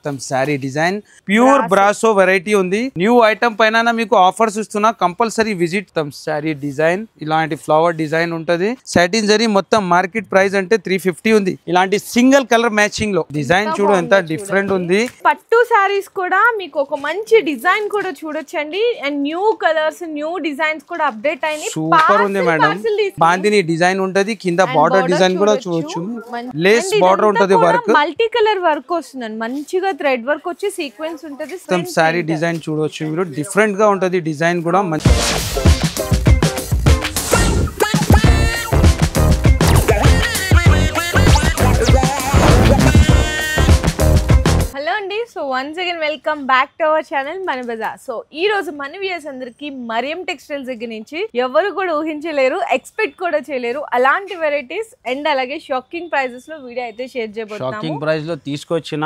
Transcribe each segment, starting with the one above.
మొత్తం sari design pure brasso variety ఉంది. New item పైన మీకు ఆఫర్స్ ఇస్తున్నా, కంపల్సరీ విజిట్. శారీ డిజైన్ ఇలాంటి ఫ్లవర్ డిజైన్ ఉంటది. సాటిన్ జరీ మొత్తం మార్కెట్ ప్రైస్ అంటే 350 ఉంది. ఇలాంటి సింగిల్ కలర్ మ్యాచింగ్ లో డిజైన్ చూడు ఎంత డిఫరెంట్ ఉంది. పట్టు సారీస్ కూడా మీకు ఒక మంచి డిజైన్ కూడా చూడొచ్చండి. And new colours new designs కూడా అప్డేట్ అయినాయి. సూపర్ ఉంది మేడం. బాందిని డిజైన్ ఉంటది, కింద బార్డర్ డిజైన్ కూడా చూడొచ్చు. లేస్ బార్డర్ ఉంటది, వర్క్ మల్టీ కలర్ వర్క్ వస్తుంది. మంచిగా థ్రెడ్ వర్క్ వచ్చి సీక్వెన్స్ ఉంటది. సారీ డిజైన్ చూడొచ్చు మీరు, డిఫరెంట్ గా ఉంటది డిజైన్ కూడా మంచి. So once again welcome back to our channel మన బజార్. సో ఈ రోజు మన వ్యూయర్స్ అందరికి మరియం టెక్స్టైల్స్ దగ్గర నుంచి ఎవరు కూడా ఊహించలేరు, ఎక్స్పెక్ట్ కూడా చేయలేరు అలాంటి వెరైటీస్ అండ్ అలాగే షాకింగ్ ప్రైజెస్ లో వీడియో అయితే షేర్ చేయబోతున్నాము. షాకింగ్ ప్రైస్ లో తీసుకొచ్చిన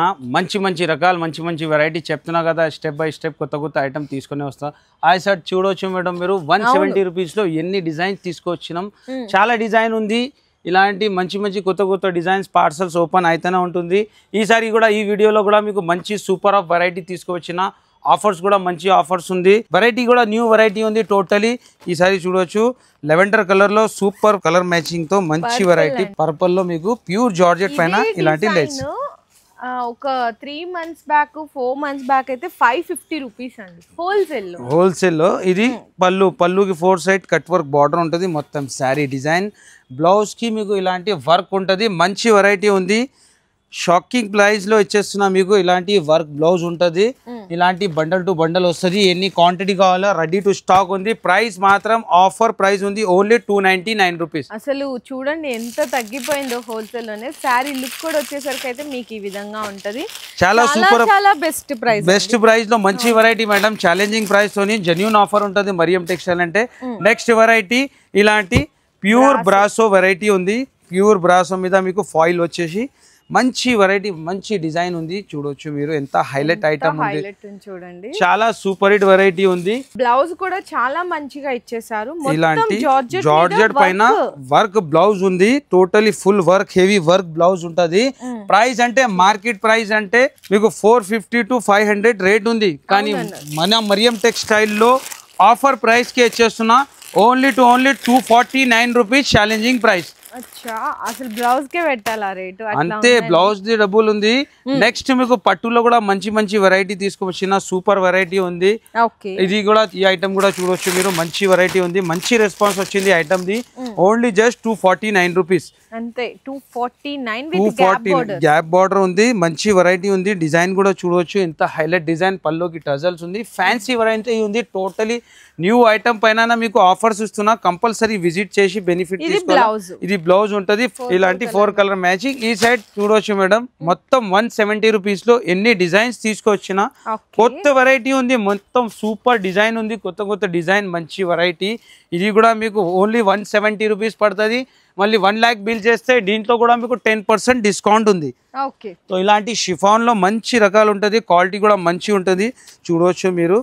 మంచి రకాలు మంచి వెరైటీ చెప్తున్నా కదా, స్టెప్ బై స్టెప్ కొత్త ఐటమ్ తీసుకుని వస్తా. ఆ సెట్ చూడొచ్చు మేడం మీరు, 170 రూపీస్ లో ఎన్ని డిజైన్స్ తీసుకొచ్చినాం. చాలా డిజైన్ ఉంది. ఇలాంటి మంచి కొత్త డిజైన్స్ పార్సల్స్ ఓపెన్ అయితేనే ఉంటుంది. ఈసారి కూడా ఈ వీడియోలో కూడా మీకు మంచి సూపర్ ఆఫ్ వెరైటీ తీసుకువచ్చిన. ఆఫర్స్ కూడా మంచి ఆఫర్స్ ఉంది. వెరైటీ కూడా న్యూ వెరైటీ ఉంది టోటలీ. ఈసారి చూడొచ్చు లెవెండర్ కలర్ లో సూపర్ కలర్ మ్యాచింగ్ తో మంచి వెరైటీ. పర్పుల్ లో మీకు ప్యూర్ జార్జెట్ పైన ఇలాంటి లైట్స్. ఒక 3 months బ్యాక్ 4 months బ్యాక్ అయితే 550 రూపీస్ అండి హోల్సేల్ లో. ఇది పళ్ళుకి 4 సైడ్ కట్ వర్క్ బార్డర్ ఉంటుంది. మొత్తం శారీ డిజైన్, బ్లౌజ్ కి మీకు ఇలాంటి వర్క్ ఉంటుంది. మంచి వెరైటీ ఉంది. షాకింగ్ ప్రైస్ లో ఇచ్చేస్తున్నా మీకు. ఇలాంటి వర్క్ బ్లౌజ్ ఉంటుంది. ఇలాంటి బండల్ టు బండల్ వస్తుంది. ఎన్ని క్వాంటిటీ కావాలో రెడీ టు స్టాక్ ఉంది. ప్రైస్ మాత్రం ఆఫర్ ప్రైస్ ఉంది, ఓన్లీ 299 రూపీస్. అసలు చూడండి ఎంత తగ్గిపోయిందో హోల్సేల్ లోనే. శారీ లుక్ కూడా వచ్చేసరికి అయితే మీకు ఈ విధంగా ఉంటది. చాలా సూపర్, చాలా బెస్ట్ ప్రైస్ లో మంచి వెరైటీ మేడం. ఛాలెంజింగ్ ప్రైస్ తోని జెన్యూన్ ఆఫర్ ఉంటుంది మరియం టెక్స్టైల్ అంటే. నెక్స్ట్ వెరైటీ ఇలాంటి ప్యూర్ బ్రాసో వెరైటీ ఉంది. ప్యూర్ బ్రాసో మీద మీకు ఫాయిల్ వచ్చేసి మంచి వెరైటీ, మంచి డిజైన్ ఉంది. చూడొచ్చు మీరు ఎంత హైలైట్ ఐటమ్ ఉంది. చూడండి చాలా సూపర్ హిట్ వెరైటీ ఉంది. బ్లౌజ్ కూడా చాలా మంచిగా ఇచ్చేసారు. ఇలాంటి జార్జెట్ పైన వర్క్ బ్లౌజ్ ఉంది. Totally full work, heavy work blouse ఉంటది. ప్రైస్ అంటే మార్కెట్ ప్రైస్ అంటే మీకు 450 to 500 రేట్ ఉంది. కానీ మన మరియం టెక్స్టైల్ లో ఆఫర్ ప్రైస్ కి ఇచ్చేస్తున్నా ఓన్లీ 249 రూపీస్ ఛాలెంజింగ్ ప్రైస్. అసలు బ్లౌజ్ కే పెట్టాలా రేటు? అంతే, బ్లౌజ్ ది డబ్బులు ఉంది. నెక్స్ట్ మీకు పట్టులో కూడా మంచి వెరైటీ తీసుకొచ్చిన సూపర్ వెరైటీ ఉంది. ఇది కూడా, ఈ ఐటమ్ కూడా చూడొచ్చు మీరు. మంచి వెరైటీ ఉంది, మంచి రెస్పాన్స్ వచ్చింది item the. Only just 249 rupees అంతే. 249 గ్యాప్ బార్డర్ ఉంది. మంచి వెరైటీ ఉంది. డిజైన్ కూడా చూడవచ్చు ఎంత హైలైట్ డిజైన్. పల్లోకి టజల్స్ ఉంది. ఫ్యాన్సీ వెరైటీ ఉంది. టోటలీ న్యూ ఐటమ్ పైన మీకు ఆఫర్స్ ఇస్తున్నా, కంపల్సరీ విజిట్ చేసి బెనిఫిట్ తీసుకోవాలి. ఇది బ్లౌజ్ ఉంటది. ఇలాంటి 4 కలర్ మ్యాచింగ్. ఈ సైడ్ చూడవచ్చు మేడం, మొత్తం 170 రూపీస్ లో ఎన్ని డిజైన్స్ తీసుకొచ్చిన. కొత్త వెరైటీ ఉంది, మొత్తం సూపర్ డిజైన్ ఉంది. కొత్త డిజైన్ మంచి వెరైటీ. ఇది కూడా మీకు ఓన్లీ 170 రూపీస్ పడుతుంది. మళ్ళీ 1 lakh బిల్ చేస్తే దీంట్లో కూడా మీకు 10% డిస్కౌంట్ ఉంది. సో ఇలాంటి షిఫాన్ లో మంచి రకాలు ఉంటుంది. క్వాలిటీ కూడా మంచి ఉంటుంది. చూడవచ్చు మీరు.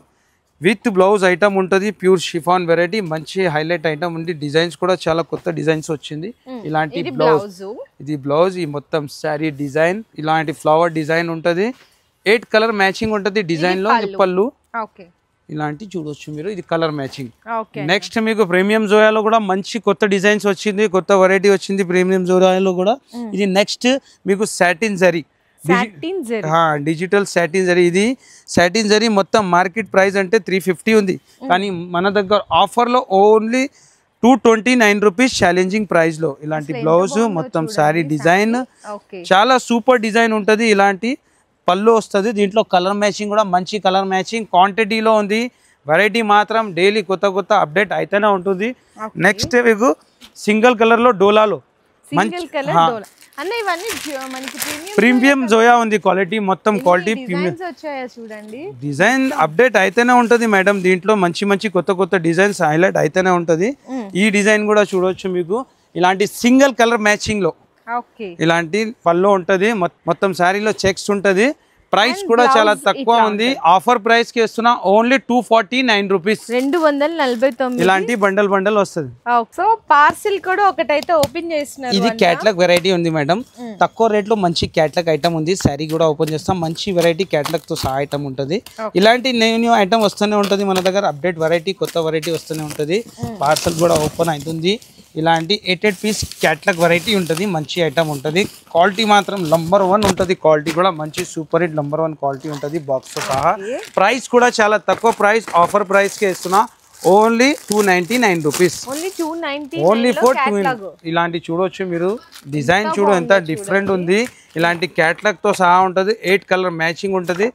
విత్ బ్లౌజ్ ఐటమ్ ఉంటుంది. ప్యూర్ షిఫాన్ వెరైటీ, మంచి హైలైట్ ఐటమ్ ఉంది. డిజైన్స్ కూడా చాలా కొత్త డిజైన్స్ వచ్చింది. ఇలాంటి బ్లౌజ్, ఇది బ్లౌజ్. ఈ మొత్తం శారీ డిజైన్ ఇలాంటి ఫ్లవర్ డిజైన్ ఉంటుంది. 8 కలర్ మ్యాచింగ్ ఉంటుంది డిజైన్ లో. పళ్ళు ఇలాంటి చూడొచ్చు మీరు. ఇది కలర్ మ్యాచింగ్. నెక్స్ట్ మీకు ప్రీమియం జోయాలో కూడా మంచి కొత్త డిజైన్స్ వచ్చింది, కొత్త వెరైటీ వచ్చింది ప్రీమియం జోయాలో కూడా. ఇది నెక్స్ట్ మీకు satin zari, digital satin zari. ఇది సాటిన్ జరీ మొత్తం మార్కెట్ ప్రైస్ అంటే 350 ఉంది. కానీ మన దగ్గర ఆఫర్ లో ఓన్లీ 229 రూపీస్ ఛాలెంజింగ్ ప్రైస్ లో. ఇలాంటి బ్లౌజ్, మొత్తం శారీ డిజైన్ చాలా సూపర్ డిజైన్ ఉంటుంది. ఇలాంటి పళ్ళు వస్తుంది. దీంట్లో కలర్ మ్యాచింగ్ కూడా మంచి కలర్ మ్యాచింగ్ క్వాంటిటీలో ఉంది. వెరైటీ మాత్రం డైలీ కొత్త అప్డేట్ అయితేనే ఉంటుంది. నెక్స్ట్ మీకు సింగిల్ కలర్ లో డోలాలో ప్రీమియం జోయా ఉంది. క్వాలిటీ మొత్తం క్వాలిటీ డిజైన్ అప్డేట్ అయితేనే ఉంటది మేడం. దీంట్లో మంచి కొత్త డిజైన్స్ హైలైట్ అయితేనే ఉంటది. ఈ డిజైన్ కూడా చూడవచ్చు మీకు. ఇలాంటి సింగిల్ కలర్ మ్యాచింగ్ లో ఇలాంటి పళ్ళు ఉంటది. మొత్తం శారీలో చెక్స్ ఉంటది. ప్రైస్ కూడా చాలా తక్కువ ఉంది. ఆఫర్ ప్రైస్ కి ఇస్తున్నా ఓన్లీ 249 రూపీస్. 249 ఇలాంటి బండల్ బండల్ వస్తుంది. సో పార్సిల్ కూడా ఒకటైతే ఓపెన్ చేస్తున్నారు. ఇది క్యాట్లాగ్ వెరైటీ ఉంది మేడం. తక్కువ రేట్ లో మంచి క్యాట్లాగ్ ఐటమ్ ఉంది. సారీ కూడా ఓపెన్ చేస్తాం. మంచి వెరైటీ క్యాట్లాగ్ తో సహా ఐటమ్ ఉంటుంది. ఇలాంటి న్యూ ఐటమ్ వస్తూనే ఉంటుంది మన దగ్గర. అప్డేట్ వెరైటీ కొత్త వెరైటీ వస్తూనే ఉంటుంది. పార్సల్ కూడా ఓపెన్ అవుతుంది. ఇలాంటి 8 పీస్ క్యాట్లాగ్ వెరైటీ ఉంటుంది. మంచి ఐటమ్ ఉంటుంది. క్వాలిటీ మాత్రం నంబర్ 1 ఉంటుంది. క్వాలిటీ కూడా మంచి సూపర్ హిట్ నంబర్ 1 క్వాలిటీ ఉంటుంది బాక్స్ తో సహా. ప్రైస్ కూడా చాలా తక్కువ ప్రైస్. ఆఫర్ ప్రైస్ కి ఇస్తున్నా ఓన్లీ 299 రూపీస్. Only for 2. ఇలాంటి చూడొచ్చు మీరు. డిజైన్ చూడు ఎంత డిఫరెంట్ ఉంది. ఇలాంటి క్యాట్లాగ్ తో సహా ఉంటుంది. 8 కలర్ మ్యాచింగ్ ఉంటుంది.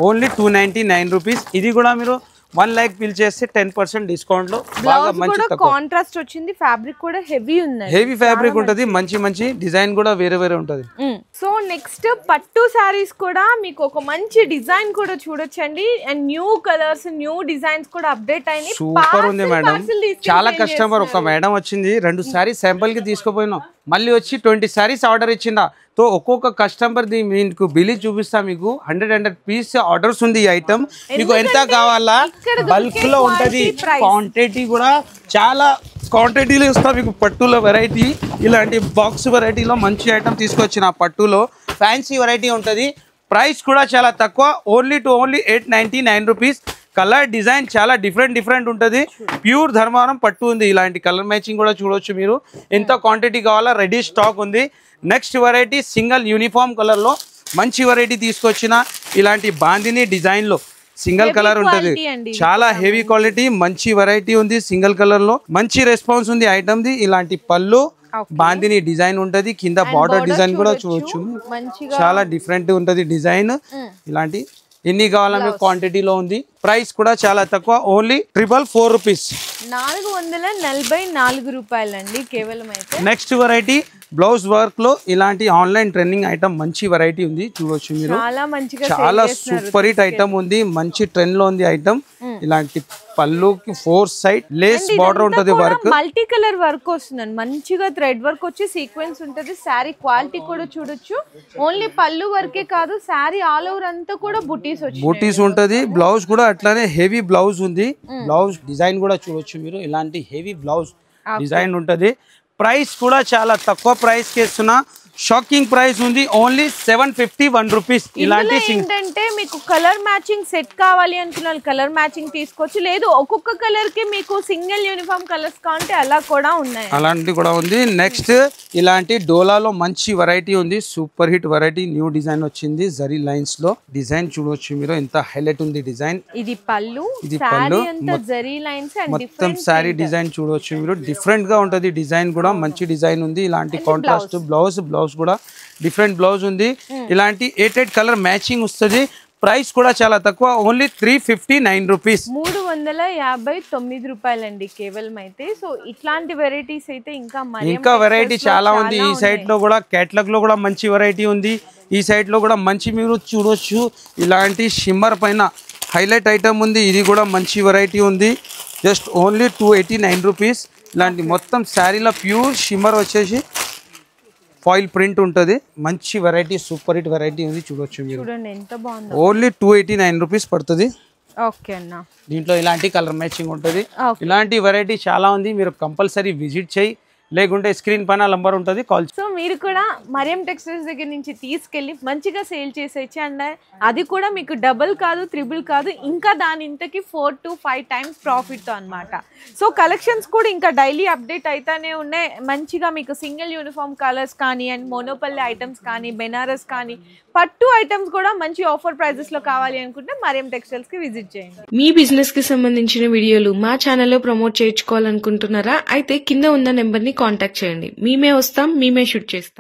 Only 299 rupees. ఇది కూడా మీరు 1 lakh బిల్ చేస్తే 10% డిస్కౌంట్ లో బాగా మంచి కాంట్రాస్ట్ వచ్చింది. ఫ్యాబ్రిక్ కూడా హెవీ ఉంది. హెవీ ఫ్యాబ్రిక్ ఉంటుంది. మంచి డిజైన్ కూడా వేరే ఉంటుంది. సో నెక్స్ట్ పట్టు సారీస్ కూడా మీకు ఒక మంచి డిజైన్ కూడా చూడొచ్చండి. And new colours new designs కూడా అప్డేట్ అయినాయి. సూపర్ ఉంది మేడం. చాలా కస్టమర్ ఒక మేడం వచ్చింది 2 సారీస్ శాంపుల్ కి తీసుకుపోయినాం. మళ్ళీ వచ్చి 20 సారీస్ ఆర్డర్ ఇచ్చిందా. తో ఒక్కొక్క కస్టమర్ ది మీకు బిల్ చూపిస్తా. మీకు 100 పీస్ ఆర్డర్స్ ఉంది. ఈ ఐటమ్ మీకు ఎంత కావాలా బల్క్ లో ఉంటది. క్వాంటిటీ కూడా చాలా క్వాంటిటీలో ఇస్తా మీకు. పట్టులో వెరైటీ ఇలాంటి బాక్స్ వెరైటీలో మంచి ఐటమ్ తీసుకొచ్చిన. పట్టులో ఫ్యాన్సీ వెరైటీ ఉంటుంది. ప్రైస్ కూడా చాలా తక్కువ. Only 899 rupees. కలర్ డిజైన్ చాలా డిఫరెంట్ ఉంటుంది. ప్యూర్ ధర్మవరం పట్టు ఉంది. ఇలాంటి కలర్ మ్యాచింగ్ కూడా చూడొచ్చు మీరు. ఎంత క్వాంటిటీ కావాలా రెడీ స్టాక్ ఉంది. Next variety single uniform colour లో మంచి వెరైటీ తీసుకొచ్చిన. ఇలాంటి బాందిని డిజైన్ లో సింగిల్ కలర్ ఉంటుంది. చాలా హెవీ క్వాలిటీ మంచి వెరైటీ ఉంది. సింగిల్ కలర్ లో మంచి రెస్పాన్స్ ఉంది ఐటమ్ ది. ఇలాంటి పళ్ళు బాందిని డిజైన్ ఉంటది. కింద బార్డర్ డిజైన్ కూడా చూడొచ్చు. చాలా డిఫరెంట్ ఉంటది డిజైన్. ఇలాంటి ఎన్ని కావాలా మీకు క్వాంటిటీలో ఉంది. ప్రైస్ కూడా చాలా తక్కువ. Only 444 rupees. 444 రూపాయలండి కేవలం. అయితే నెక్స్ట్ వెరైటీ బ్లౌజ్ వర్క్ లో ఇలాంటి ఆన్లైన్ ట్రెండింగ్ ఐటమ్ మంచి వెరైటీ ఉంది. చూడొచ్చు మీరు. చాలా సూపర్ హిట్ ఐటమ్ ఉంది. మంచి ట్రెండ్ లో ఉంది ఐటమ్. ఇలాంటి పళ్ళుకి 4 సైడ్ లేస్ బార్డర్ ఉంటది. వర్క్ మల్టీ కలర్ వర్క్ వస్తుందండి. మంచిగా థ్రెడ్ వర్క్ వచ్చి సీక్వెన్స్ ఉంటది. శారీ క్వాలిటీ కూడా చూడొచ్చు. ఓన్లీ పళ్ళు వర్కే కాదు శారీ ఆల్ ఓవర్ అంతా కూడా బుటీస్ ఉంటది. బ్లౌజ్ కూడా అట్లానే హెవీ బ్లౌజ్ ఉంది. బ్లౌజ్ డిజైన్ కూడా చూడొచ్చు మీరు. ఇలాంటి హెవీ బ్లౌజ్ డిజైన్ ఉంటది. ప్రైస్ కూడా చాలా తక్కువ ప్రైస్ కి ఇస్తున్నా. షాకింగ్ ప్రైస్ ఉంది. Only 751 rupees. ఇలాంటి ఏంటంటే మీకు కలర్ మ్యాచింగ్ సెట్ కావాలి అనుకున్న కలర్ మ్యాచింగ్ తీసుకోవచ్చు. లేదు ఒక్కొక్క కలర్ కి మీకు సింగిల్ యూనిఫామ్ కలర్స్ కావాలంటే అలా కూడా ఉన్నాయి. అలాంటి కూడా ఉంది. నెక్స్ట్ ఇలాంటి డోలాలో మంచి వెరైటీ ఉంది. Super hit variety. New design వచ్చింది. జరీ లైన్స్ లో డిజైన్ చూడవచ్చు మీరు. ఎంత హైలైట్ ఉంది డిజైన్. ఇది పళ్ళు. ఇది పళ్ళు. జరీ లైన్స్ మొత్తం సారీ డిజైన్ చూడవచ్చు మీరు. డిఫరెంట్ గా ఉంటది డిజైన్ కూడా. మంచి డిజైన్ ఉంది. ఇలాంటి కాంట్రాస్ట్ బ్లౌజ్ కూడా డిఫరెంట్ బ్లౌజ్ ఉంది. ఇలాంటి 8 కలర్ మ్యాచింగ్ వస్తుంది. ప్రైస్ కూడా చాలా తక్కువ. Only 359 rupees. 359 రూపాయలండి కేవలం. అయితే సో ఇట్లాంటి వెరైటీస్ అయితే ఇంకా వెరైటీ చాలా ఉంది. ఈ సైడ్ లో కూడా క్యాటలాగ్ లో కూడా మంచి వెరైటీ ఉంది. ఈ సైడ్ లో కూడా మంచి మీరు చూడొచ్చు. ఇలాంటి షిమ్మర్ పైన హైలైట్ ఐటమ్ ఉంది. ఇది కూడా మంచి వెరైటీ ఉంది. Just only 289 rupees. ఇలాంటి మొత్తం శారీలో ప్యూర్ షిమ్మర్ వచ్చేసి ఫాయిల్ ప్రింట్ ఉంటుంది. మంచి వెరైటీ సూపర్ హిట్ వెరైటీ ఉంది. చూడొచ్చు మీరు. ఓన్లీ 289 రూపీస్ పడుతుంది. దీంట్లో ఇలాంటి కలర్ మ్యాచింగ్ ఉంటుంది. ఇలాంటి వెరైటీ చాలా ఉంది. మీరు కంపల్సరీ విజిట్ చేయి. లేకుంటే స్క్రీన్ పైన నంబర్ ఉంటుంది కాల్. సో మీరు కూడా మరియం టెక్స్టైల్స్ దగ్గర నుంచి తీసుకెళ్ళి మంచిగా సేల్ చేసేయచ్చు. అండ్ అది కూడా మీకు డబుల్ కాదు, త్రిబుల్ కాదు, ఇంకా దాని ఇంతకి 4 to 5 times ప్రాఫిట్తో అనమాట. సో కలెక్షన్స్ కూడా ఇంకా డైలీ అప్డేట్ అవుతానే ఉన్నాయి. మంచిగా మీకు సింగిల్ యూనిఫామ్ కలర్స్ కానీ అండ్ మోనోపల్లి ఐటమ్స్ కానీ బెనారస్ కానీ పట్టు ఐటమ్స్ కూడా మంచి ఆఫర్ ప్రైజెస్ లో కావాలి అనుకుంటే మరియం టెక్స్టైల్స్ కి విజిట్ చేయండి. మీ బిజినెస్ కి సంబంధించిన వీడియోలు మా ఛానల్లో ప్రమోట్ చేయించుకోవాలనుకుంటున్నారా? అయితే కింద ఉన్న నెంబర్ ని కాంటాక్ట్ చేయండి. మేమే వస్తాం, మేమే షూట్ చేస్తాం.